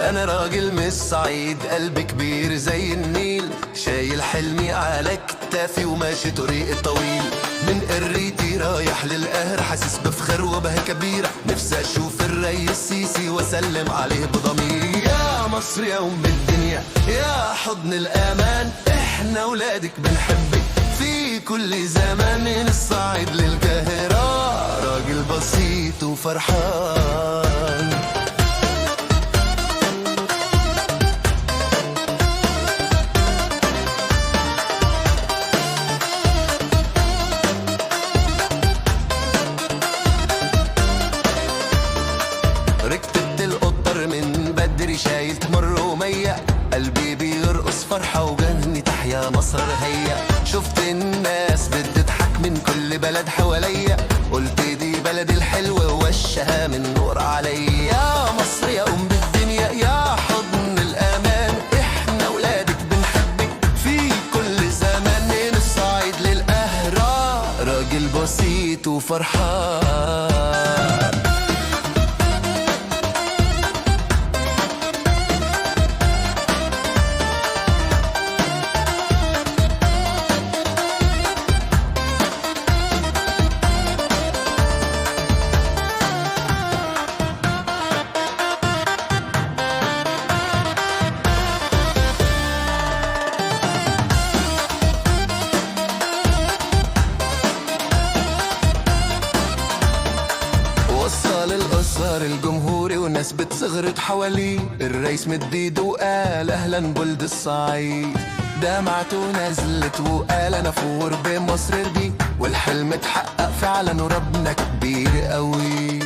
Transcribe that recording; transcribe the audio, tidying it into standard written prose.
انا راجل من الصعيد، قلبي كبير زي النيل، شايل حلمي على كتافي وماشي طريق طويل. من قريتي رايح للقهر، حاسس بفخر وبهى كبيرة، نفسي اشوف الرئيس السيسي واسلم عليه بضمير. يا مصر يا ام الدنيا، يا حضن الامان، احنا ولادك بنحبك في كل زمان. من الصعيد للقاهرة، راجل بسيط وفرحان. ركبت القطر من بدري، شايل تمر ومية، قلبي بيرقص فرحة وجني تحيا مصر هيا. شفت الناس بتضحك من كل بلد حواليا، قلت دي بلد الحلوة ووشها من نور عليا. يا مصر يا أم الدنيا، يا حضن الأمان، إحنا ولادك بنحبك في كل زمان. من الصعيد للقاهرة، راجل بسيط وفرحان. وصل القصر الجمهوري والناس بتصغرت حواليه، الرئيس مد ايده وقال اهلا بولد الصعيد. دمعته نزلت وقال انا فور بمصر دي، والحلم اتحقق فعلا وربنا كبير قوي.